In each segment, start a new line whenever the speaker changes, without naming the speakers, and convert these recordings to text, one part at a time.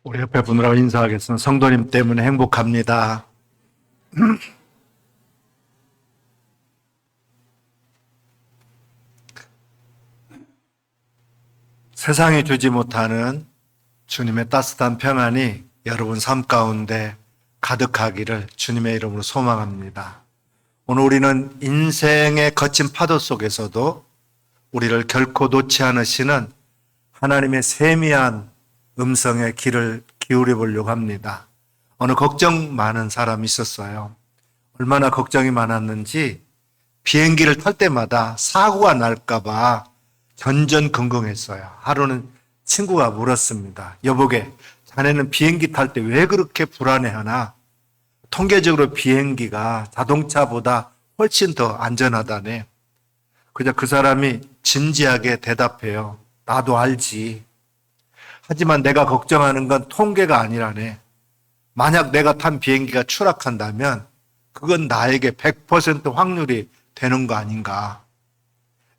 우리 옆에 분들하고 인사하겠습니다. 성도님 때문에 행복합니다. 세상이 주지 못하는 주님의 따뜻한 평안이 여러분 삶 가운데 가득하기를 주님의 이름으로 소망합니다. 오늘 우리는 인생의 거친 파도 속에서도 우리를 결코 놓지 않으시는 하나님의 세미한 음성의 귀를 기울여 보려고 합니다. 어느 걱정 많은 사람이 있었어요. 얼마나 걱정이 많았는지 비행기를 탈 때마다 사고가 날까봐 전전긍긍했어요. 하루는 친구가 물었습니다. 여보게, 자네는 비행기 탈 때 왜 그렇게 불안해하나? 통계적으로 비행기가 자동차보다 훨씬 더 안전하다네. 그저 그 사람이 진지하게 대답해요. 나도 알지. 하지만 내가 걱정하는 건 통계가 아니라네. 만약 내가 탄 비행기가 추락한다면 그건 나에게 100% 확률이 되는 거 아닌가.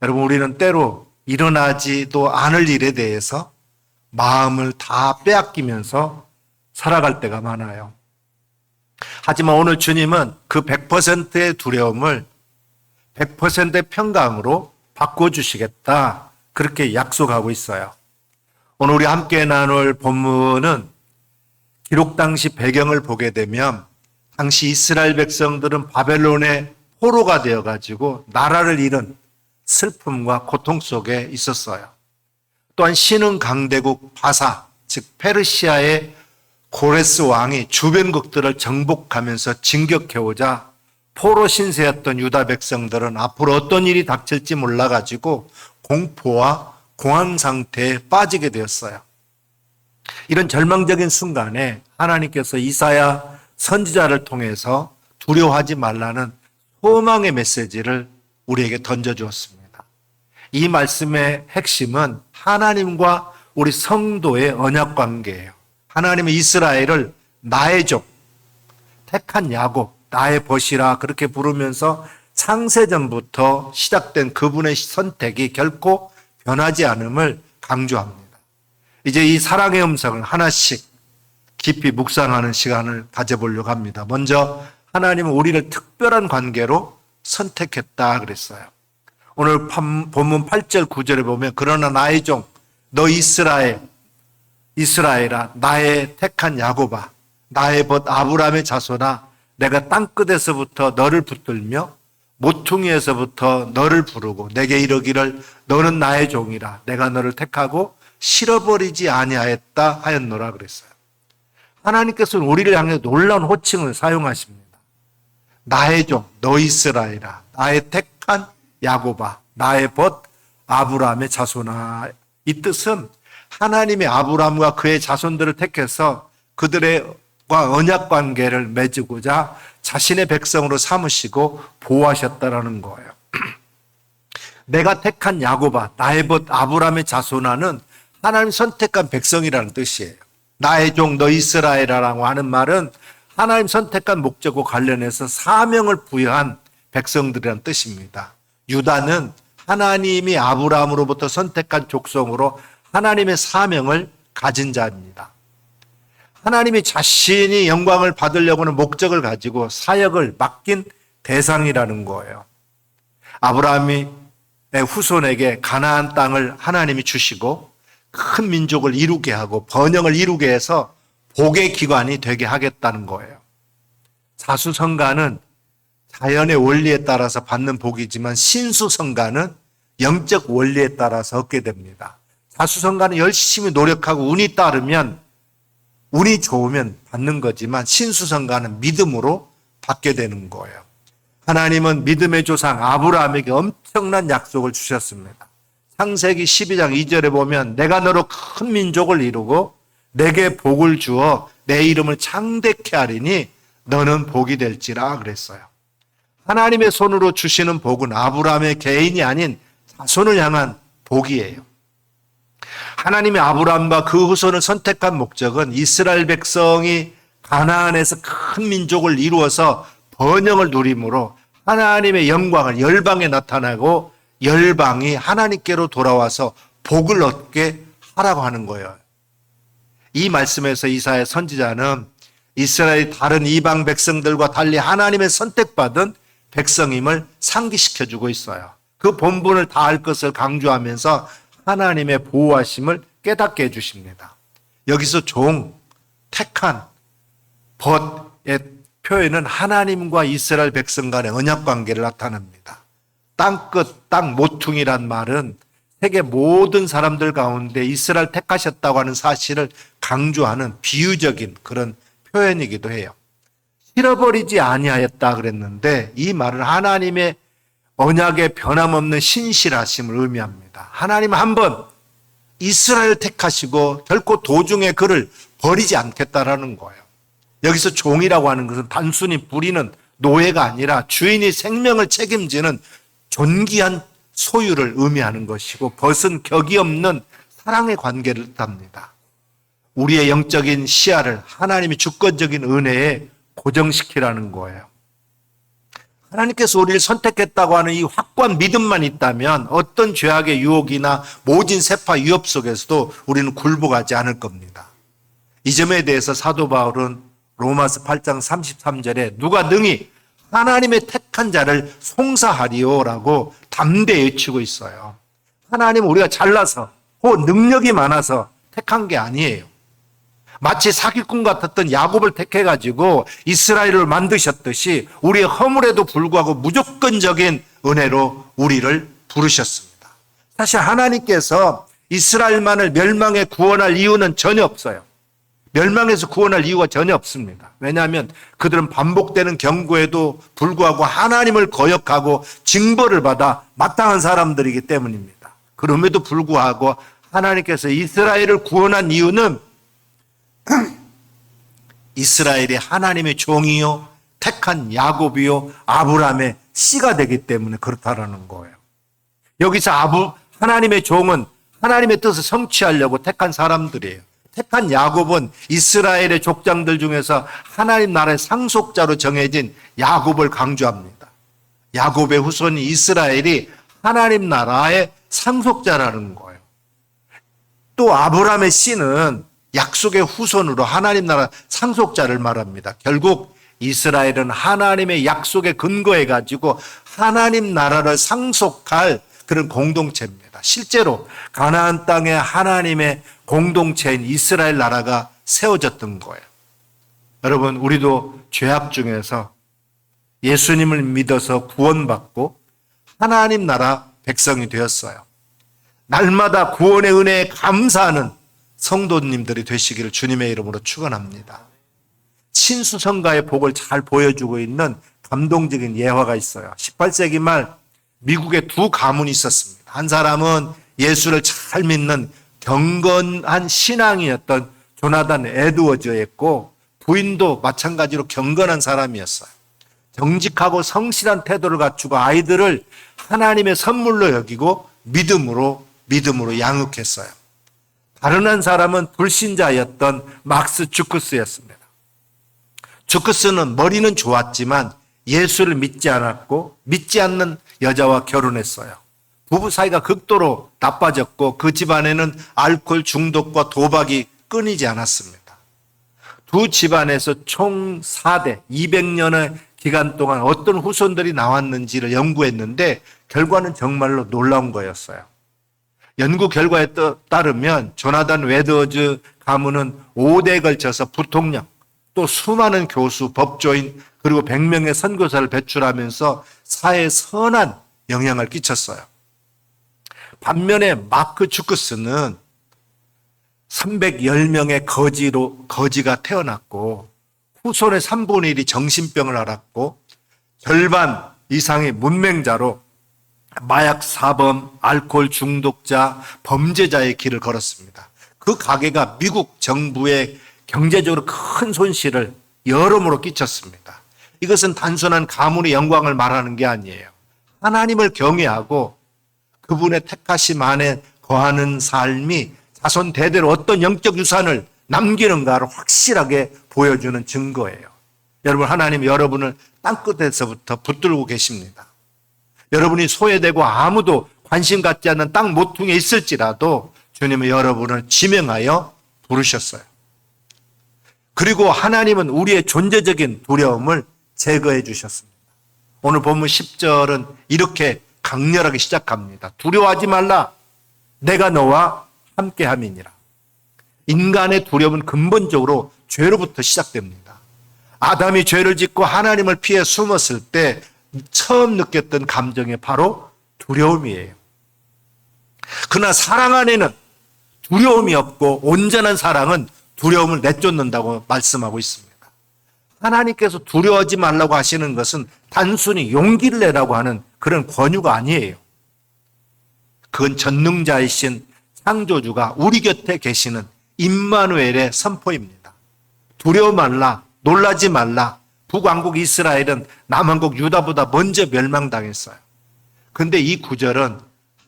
여러분, 우리는 때로 일어나지도 않을 일에 대해서 마음을 다 빼앗기면서 살아갈 때가 많아요. 하지만 오늘 주님은 그 100%의 두려움을 100%의 평강으로 바꿔주시겠다. 그렇게 약속하고 있어요. 오늘 우리 함께 나눌 본문은 기록 당시 배경을 보게 되면 당시 이스라엘 백성들은 바벨론의 포로가 되어가지고 나라를 잃은 슬픔과 고통 속에 있었어요. 또한 신흥 강대국 바사, 즉 페르시아의 고레스 왕이 주변국들을 정복하면서 진격해오자 포로 신세였던 유다 백성들은 앞으로 어떤 일이 닥칠지 몰라가지고 공포와 공황 상태에 빠지게 되었어요. 이런 절망적인 순간에 하나님께서 이사야 선지자를 통해서 두려워하지 말라는 소망의 메시지를 우리에게 던져주었습니다. 이 말씀의 핵심은 하나님과 우리 성도의 언약 관계예요. 하나님의 이스라엘을 나의 족, 택한 야곱, 나의 벗이라 그렇게 부르면서 창세전부터 시작된 그분의 선택이 결코 변하지 않음을 강조합니다. 이제 이 사랑의 음성을 하나씩 깊이 묵상하는 시간을 가져보려고 합니다. 먼저 하나님은 우리를 특별한 관계로 선택했다 그랬어요. 오늘 본문 8절 9절에 보면 그러나 나의 종 너 이스라엘아 나의 택한 야곱아 나의 벗 아브라함의 자손아 내가 땅끝에서부터 너를 붙들며 모퉁이에서부터 너를 부르고 내게 이르기를 너는 나의 종이라 내가 너를 택하고 실어버리지 아니하였다 하였노라 그랬어요. 하나님께서는 우리를 향해 놀라운 호칭을 사용하십니다. 나의 종, 너 이스라엘아, 나의 택한 야곱아, 나의 벗 아브라함의 자손아. 이 뜻은 하나님의 아브라함과 그의 자손들을 택해서 그들과 언약 관계를 맺고자 자신의 백성으로 삼으시고 보호하셨다라는 거예요. 내가 택한 야곱아, 나의 벗 아브라함의 자손아는 하나님 선택한 백성이라는 뜻이에요. 나의 종 너 이스라엘이라고 하는 말은 하나님 선택한 목적과 관련해서 사명을 부여한 백성들이라는 뜻입니다. 유다는 하나님이 아브라함으로부터 선택한 족속으로 하나님의 사명을 가진 자입니다. 하나님이 자신이 영광을 받으려고 하는 목적을 가지고 사역을 맡긴 대상이라는 거예요. 아브라함의 후손에게 가나안 땅을 하나님이 주시고 큰 민족을 이루게 하고 번영을 이루게 해서 복의 기관이 되게 하겠다는 거예요. 자수성가는 자연의 원리에 따라서 받는 복이지만 신수성가는 영적 원리에 따라서 얻게 됩니다. 자수성가는 열심히 노력하고 운이 따르면 운이 좋으면 받는 거지만 신수성가는 믿음으로 받게 되는 거예요. 하나님은 믿음의 조상 아브라함에게 엄청난 약속을 주셨습니다. 창세기 12장 2절에 보면 내가 너로 큰 민족을 이루고 내게 복을 주어 내 이름을 창대케 하리니 너는 복이 될지라 그랬어요. 하나님의 손으로 주시는 복은 아브라함의 개인이 아닌 자손을 향한 복이에요. 하나님의 아브라함과 그 후손을 선택한 목적은 이스라엘 백성이 가나안에서 큰 민족을 이루어서 번영을 누림으로 하나님의 영광을 열방에 나타나고 열방이 하나님께로 돌아와서 복을 얻게 하라고 하는 거예요. 이 말씀에서 이사야 선지자는 이스라엘이 다른 이방 백성들과 달리 하나님의 선택받은 백성임을 상기시켜주고 있어요. 그 본분을 다할 것을 강조하면서 하나님의 보호하심을 깨닫게 해주십니다. 여기서 종, 택한, 벗의 표현은 하나님과 이스라엘 백성 간의 언약 관계를 나타냅니다. 땅끝, 땅 모퉁이란 말은 세계 모든 사람들 가운데 이스라엘 택하셨다고 하는 사실을 강조하는 비유적인 그런 표현이기도 해요. 잃어버리지 아니하였다 그랬는데 이 말은 하나님의 언약의 변함없는 신실하심을 의미합니다. 하나님 한번 이스라엘 택하시고 결코 도중에 그를 버리지 않겠다라는 거예요. 여기서 종이라고 하는 것은 단순히 부리는 노예가 아니라 주인이 생명을 책임지는 존귀한 소유를 의미하는 것이고 벗은 격이 없는 사랑의 관계를 뜻합니다. 우리의 영적인 시야를 하나님의 주권적인 은혜에 고정시키라는 거예요. 하나님께서 우리를 선택했다고 하는 이 확고한 믿음만 있다면 어떤 죄악의 유혹이나 모진 세파 위협 속에서도 우리는 굴복하지 않을 겁니다. 이 점에 대해서 사도 바울은 로마서 8장 33절에 누가 능히 하나님의 택한 자를 송사하리요라고 담대히 외치고 있어요. 하나님 우리가 잘나서 혹은 능력이 많아서 택한 게 아니에요. 마치 사기꾼 같았던 야곱을 택해가지고 이스라엘을 만드셨듯이 우리의 허물에도 불구하고 무조건적인 은혜로 우리를 부르셨습니다. 사실 하나님께서 이스라엘만을 멸망에 구원할 이유는 전혀 없어요. 멸망에서 구원할 이유가 전혀 없습니다. 왜냐하면 그들은 반복되는 경고에도 불구하고 하나님을 거역하고 징벌을 받아 마땅한 사람들이기 때문입니다. 그럼에도 불구하고 하나님께서 이스라엘을 구원한 이유는 이스라엘이 하나님의 종이요 택한 야곱이요 아브라함의 씨가 되기 때문에 그렇다라는 거예요. 여기서 하나님의 종은 하나님의 뜻을 성취하려고 택한 사람들이에요. 택한 야곱은 이스라엘의 족장들 중에서 하나님 나라의 상속자로 정해진 야곱을 강조합니다. 야곱의 후손이 이스라엘이 하나님 나라의 상속자라는 거예요. 또 아브라함의 씨는 약속의 후손으로 하나님 나라 상속자를 말합니다. 결국 이스라엘은 하나님의 약속에 근거해 가지고 하나님 나라를 상속할 그런 공동체입니다. 실제로 가나안 땅에 하나님의 공동체인 이스라엘 나라가 세워졌던 거예요. 여러분, 우리도 죄악 중에서 예수님을 믿어서 구원받고 하나님 나라 백성이 되었어요. 날마다 구원의 은혜에 감사하는 성도님들이 되시기를 주님의 이름으로 축원합니다. 친수성가의 복을 잘 보여주고 있는 감동적인 예화가 있어요. 18세기 말 미국에 두 가문이 있었습니다. 한 사람은 예수를 잘 믿는 경건한 신앙이었던 조나단 에드워즈였고 부인도 마찬가지로 경건한 사람이었어요. 정직하고 성실한 태도를 갖추고 아이들을 하나님의 선물로 여기고 믿음으로 양육했어요. 다른 한 사람은 불신자였던 막스 주크스였습니다. 주크스는 머리는 좋았지만 예수를 믿지 않았고 믿지 않는 여자와 결혼했어요. 부부 사이가 극도로 나빠졌고 그 집안에는 알코올 중독과 도박이 끊이지 않았습니다. 두 집안에서 총 4대 200년의 기간 동안 어떤 후손들이 나왔는지를 연구했는데 결과는 정말로 놀라운 거였어요. 연구 결과에 따르면 조나단 웨드워즈 가문은 5대에 걸쳐서 부통령, 또 수많은 교수, 법조인, 그리고 100명의 선교사를 배출하면서 사회에 선한 영향을 끼쳤어요. 반면에 마크 주크스는 310명의 거지가 태어났고 후손의 3분의 1이 정신병을 앓았고 절반 이상의 문맹자로 마약 사범, 알코올 중독자, 범죄자의 길을 걸었습니다. 그 가게가 미국 정부의 경제적으로 큰 손실을 여러모로 끼쳤습니다. 이것은 단순한 가문의 영광을 말하는 게 아니에요. 하나님을 경외하고 그분의 택하심 안에 거하는 삶이 자손 대대로 어떤 영적 유산을 남기는가를 확실하게 보여주는 증거예요. 여러분, 하나님 여러분을 땅끝에서부터 붙들고 계십니다. 여러분이 소외되고 아무도 관심 갖지 않는 땅 모퉁이에 있을지라도 주님은 여러분을 지명하여 부르셨어요. 그리고 하나님은 우리의 존재적인 두려움을 제거해 주셨습니다. 오늘 본문 10절은 이렇게 강렬하게 시작합니다. 두려워하지 말라. 내가 너와 함께함이니라. 인간의 두려움은 근본적으로 죄로부터 시작됩니다. 아담이 죄를 짓고 하나님을 피해 숨었을 때 처음 느꼈던 감정이 바로 두려움이에요. 그러나 사랑 안에는 두려움이 없고 온전한 사랑은 두려움을 내쫓는다고 말씀하고 있습니다. 하나님께서 두려워하지 말라고 하시는 것은 단순히 용기를 내라고 하는 그런 권유가 아니에요. 그건 전능자이신 창조주가 우리 곁에 계시는 임마누엘의 선포입니다. 두려워 말라, 놀라지 말라. 북왕국 이스라엘은 남왕국 유다보다 먼저 멸망당했어요. 그런데 이 구절은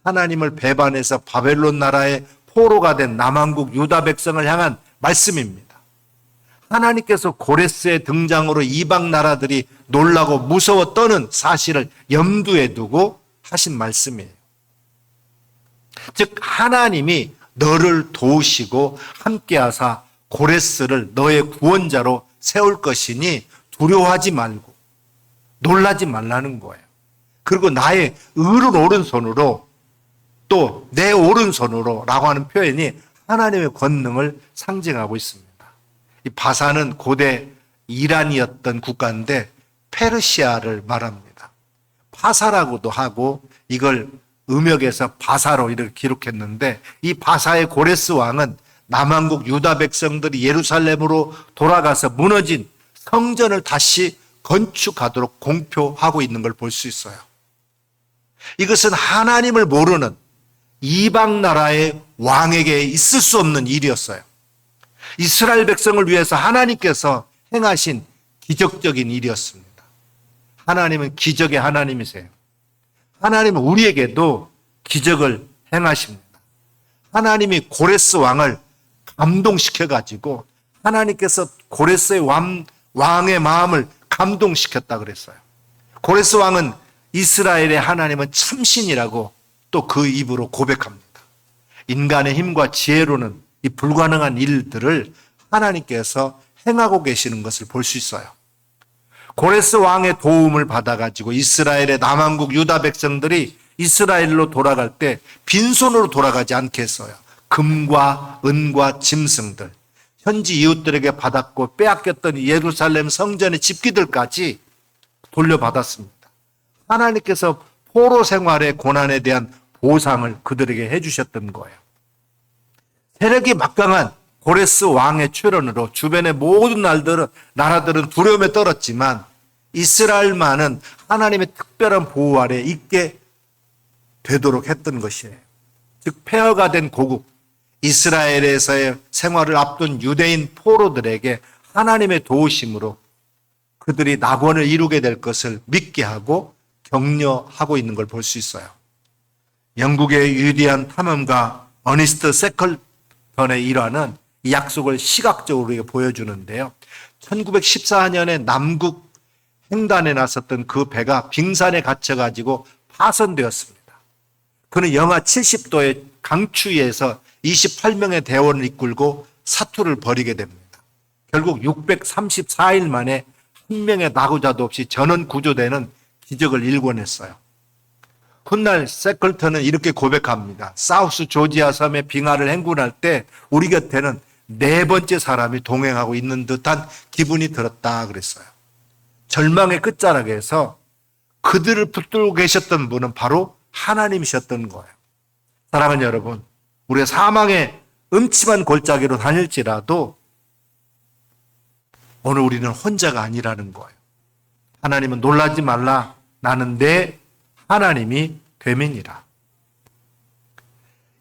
하나님을 배반해서 바벨론 나라의 포로가 된 남왕국 유다 백성을 향한 말씀입니다. 하나님께서 고레스의 등장으로 이방 나라들이 놀라고 무서워 떠는 사실을 염두에 두고 하신 말씀이에요. 즉 하나님이 너를 도우시고 함께하사 고레스를 너의 구원자로 세울 것이니 두려워하지 말고 놀라지 말라는 거예요. 그리고 나의 의로운 오른손으로 또 내 오른손으로 라고 하는 표현이 하나님의 권능을 상징하고 있습니다. 이 바사는 고대 이란이었던 국가인데 페르시아를 말합니다. 파사라고도 하고 이걸 음역에서 바사로 이렇게 기록했는데 이 바사의 고레스 왕은 남왕국 유다 백성들이 예루살렘으로 돌아가서 무너진 성전을 다시 건축하도록 공표하고 있는 걸 볼 수 있어요. 이것은 하나님을 모르는 이방 나라의 왕에게 있을 수 없는 일이었어요. 이스라엘 백성을 위해서 하나님께서 행하신 기적적인 일이었습니다. 하나님은 기적의 하나님이세요. 하나님은 우리에게도 기적을 행하십니다. 하나님이 고레스 왕을 감동시켜가지고 하나님께서 고레스의 왕의 마음을 감동시켰다 그랬어요. 고레스 왕은 이스라엘의 하나님은 참신이라고 또 그 입으로 고백합니다. 인간의 힘과 지혜로는 이 불가능한 일들을 하나님께서 행하고 계시는 것을 볼 수 있어요. 고레스 왕의 도움을 받아가지고 이스라엘의 남왕국 유다 백성들이 이스라엘로 돌아갈 때 빈손으로 돌아가지 않게 했어요. 금과 은과 짐승들, 현지 이웃들에게 받았고 빼앗겼던 예루살렘 성전의 집기들까지 돌려받았습니다. 하나님께서 포로 생활의 고난에 대한 보상을 그들에게 해주셨던 거예요. 세력이 막강한 고레스 왕의 출현으로 주변의 모든 나라들은 두려움에 떨었지만 이스라엘만은 하나님의 특별한 보호 아래 있게 되도록 했던 것이에요. 즉 폐허가 된 고국 이스라엘에서의 생활을 앞둔 유대인 포로들에게 하나님의 도우심으로 그들이 낙원을 이루게 될 것을 믿게 하고 격려하고 있는 걸 볼 수 있어요. 영국의 위대한 탐험가 어니스트 세클턴의 일화는 이 약속을 시각적으로 보여주는데요. 1914년에 남극 횡단에 나섰던 그 배가 빙산에 갇혀가지고 파손되었습니다. 그는 영하 70도의 강추위에서 28명의 대원을 이끌고 사투를 벌이게 됩니다. 결국 634일 만에 한 명의 낙오자도 없이 전원 구조되는 기적을 일궈냈어요. 훗날 세클턴은 이렇게 고백합니다. 사우스 조지아 섬의 빙하를 행군할 때 우리 곁에는 네 번째 사람이 동행하고 있는 듯한 기분이 들었다 그랬어요. 절망의 끝자락에서 그들을 붙들고 계셨던 분은 바로 하나님이셨던 거예요. 사랑하는 여러분, 우리가 사망의 음침한 골짜기로 다닐지라도 오늘 우리는 혼자가 아니라는 거예요. 하나님은 놀라지 말라. 나는 내 하나님이 됨이니라.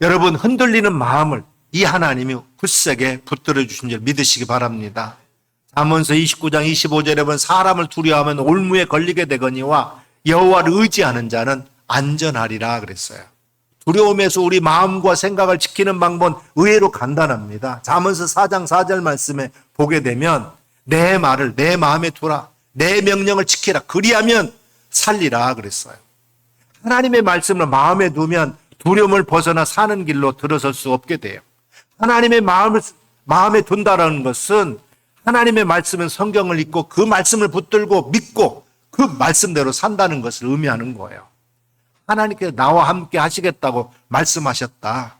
여러분 흔들리는 마음을 이 하나님이 굳세게 붙들어 주신 줄 믿으시기 바랍니다. 잠언서 29장 25절에 보면 사람을 두려워하면 올무에 걸리게 되거니와 여호와를 의지하는 자는 안전하리라 그랬어요. 두려움에서 우리 마음과 생각을 지키는 방법은 의외로 간단합니다. 잠언서 4장 4절 말씀에 보게 되면 내 말을 내 마음에 두라. 내 명령을 지키라. 그리하면 살리라 그랬어요. 하나님의 말씀을 마음에 두면 두려움을 벗어나 사는 길로 들어설 수 없게 돼요. 하나님의 마음에 둔다라는 것은 하나님의 말씀은 성경을 읽고 그 말씀을 붙들고 믿고 그 말씀대로 산다는 것을 의미하는 거예요. 하나님께서 나와 함께 하시겠다고 말씀하셨다.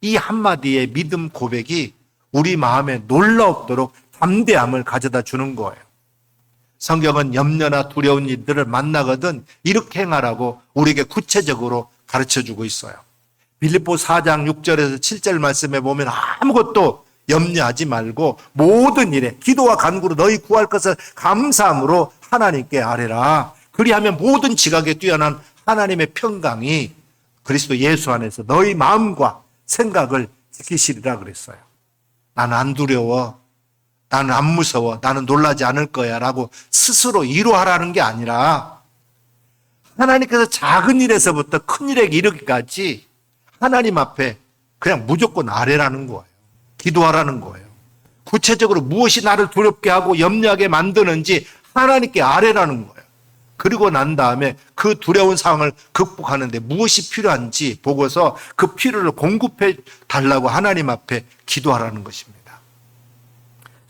이 한마디의 믿음 고백이 우리 마음에 놀라움도록 담대함을 가져다 주는 거예요. 성경은 염려나 두려운 일들을 만나거든 이렇게 행하라고 우리에게 구체적으로 가르쳐주고 있어요. 빌립보 4장 6절에서 7절 말씀에 보면 아무것도 염려하지 말고 모든 일에 기도와 간구로 너희 구할 것을 감사함으로 하나님께 아뢰라. 그리하면 모든 지각에 뛰어난 하나님의 평강이 그리스도 예수 안에서 너희 마음과 생각을 지키시리라 그랬어요. 나는 안 두려워. 나는 안 무서워. 나는 놀라지 않을 거야 라고 스스로 위로하라는 게 아니라 하나님께서 작은 일에서부터 큰 일에 이르기까지 하나님 앞에 그냥 무조건 아뢰라는 거예요. 기도하라는 거예요. 구체적으로 무엇이 나를 두렵게 하고 염려하게 만드는지 하나님께 아뢰라는 거예요. 그리고 난 다음에 그 두려운 상황을 극복하는데 무엇이 필요한지 보고서 그 필요를 공급해 달라고 하나님 앞에 기도하라는 것입니다.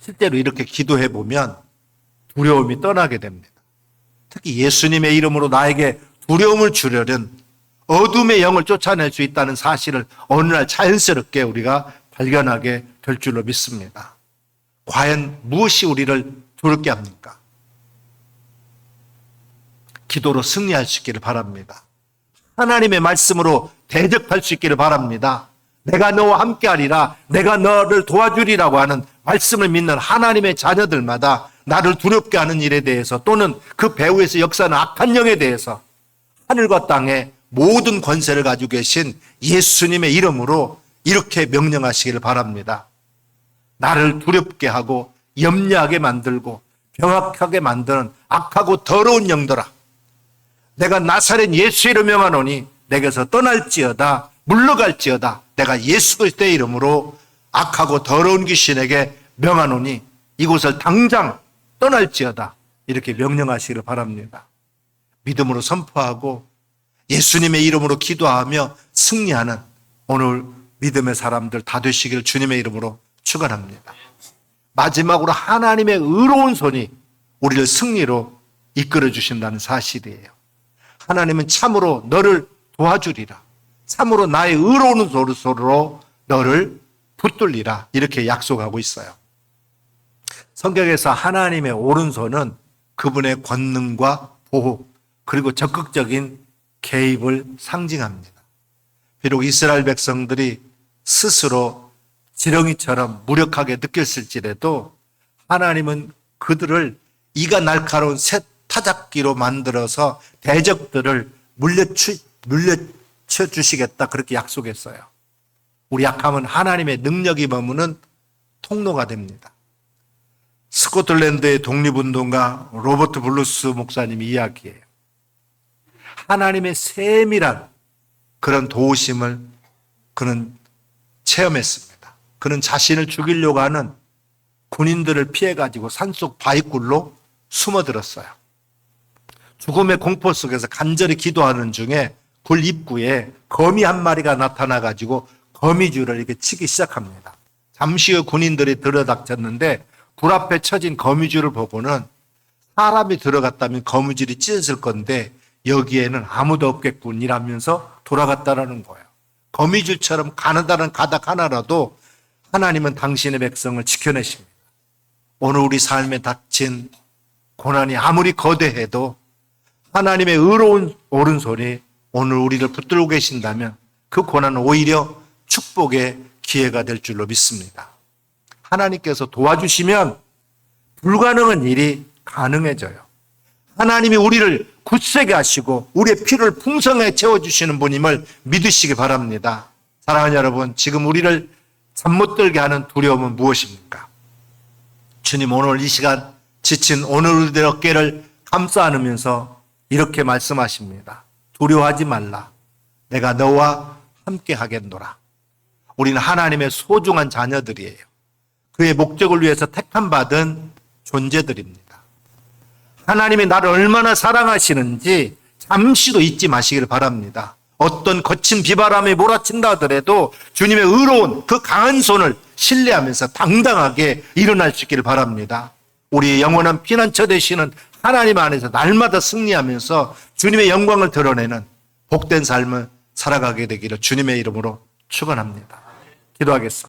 실제로 이렇게 기도해 보면 두려움이 떠나게 됩니다. 특히 예수님의 이름으로 나에게 두려움을 주려는 어둠의 영을 쫓아낼 수 있다는 사실을 어느 날 자연스럽게 우리가 발견하게 될 줄로 믿습니다. 과연 무엇이 우리를 두렵게 합니까? 기도로 승리할 수 있기를 바랍니다. 하나님의 말씀으로 대적할 수 있기를 바랍니다. 내가 너와 함께하리라, 내가 너를 도와주리라고 하는 말씀을 믿는 하나님의 자녀들마다 나를 두렵게 하는 일에 대해서 또는 그 배후에서 역사하는 악한 영에 대해서 하늘과 땅의 모든 권세를 가지고 계신 예수님의 이름으로 이렇게 명령하시기를 바랍니다. 나를 두렵게 하고 염려하게 만들고 병약하게 만드는 악하고 더러운 영들아, 내가 나사렛 예수 이름 명하노니 내게서 떠날지어다, 물러갈지어다. 내가 예수 그리스도의 이름으로 악하고 더러운 귀신에게 명하노니 이곳을 당장 떠날지어다. 이렇게 명령하시기를 바랍니다. 믿음으로 선포하고 예수님의 이름으로 기도하며 승리하는 오늘 믿음의 사람들 다 되시기를 주님의 이름으로 축원합니다. 마지막으로 하나님의 의로운 손이 우리를 승리로 이끌어 주신다는 사실이에요. 하나님은 참으로 너를 도와주리라. 참으로 나의 의로운 손으로 너를 붙들리라. 이렇게 약속하고 있어요. 성경에서 하나님의 오른손은 그분의 권능과 보호 그리고 적극적인 개입을 상징합니다. 비록 이스라엘 백성들이 스스로 지렁이처럼 무력하게 느꼈을지라도 하나님은 그들을 이가 날카로운 새 타잡기로 만들어서 대적들을 물려쳐 주시겠다 그렇게 약속했어요. 우리 약함은 하나님의 능력이 머무는 통로가 됩니다. 스코틀랜드의 독립운동가 로버트 블루스 목사님이 이야기해요. 하나님의 세밀한 그런 도우심을 그는 체험했습니다. 그는 자신을 죽이려고 하는 군인들을 피해가지고 산속 바위굴로 숨어들었어요. 죽음의 공포 속에서 간절히 기도하는 중에 굴 입구에 거미 한 마리가 나타나가지고 거미줄을 이렇게 치기 시작합니다. 잠시 후 군인들이 들어닥쳤는데 굴 앞에 쳐진 거미줄을 보고는 사람이 들어갔다면 거미줄이 찢어질 건데 여기에는 아무도 없겠군이라면서 돌아갔다라는 거예요. 거미줄처럼 가느다란 가닥 하나라도 하나님은 당신의 백성을 지켜내십니다. 오늘 우리 삶에 닥친 고난이 아무리 거대해도 하나님의 의로운 오른손이 오늘 우리를 붙들고 계신다면 그 고난은 오히려 축복의 기회가 될 줄로 믿습니다. 하나님께서 도와주시면 불가능한 일이 가능해져요. 하나님이 우리를 굳세게 하시고 우리의 피를 풍성하게 채워주시는 분임을 믿으시기 바랍니다. 사랑하는 여러분, 지금 우리를 잠 못 들게 하는 두려움은 무엇입니까? 주님 오늘 이 시간 지친 오늘 우리들의 어깨를 감싸 안으면서 이렇게 말씀하십니다. 두려워하지 말라. 내가 너와 함께 하겠노라. 우리는 하나님의 소중한 자녀들이에요. 그의 목적을 위해서 택함받은 존재들입니다. 하나님이 나를 얼마나 사랑하시는지 잠시도 잊지 마시길 바랍니다. 어떤 거친 비바람이 몰아친다 하더라도 주님의 의로운 그 강한 손을 신뢰하면서 당당하게 일어날 수 있기를 바랍니다. 우리 영원한 피난처 되시는 하나님 안에서 날마다 승리하면서 주님의 영광을 드러내는 복된 삶을 살아가게 되기를 주님의 이름으로 축원합니다. 기도하겠습니다.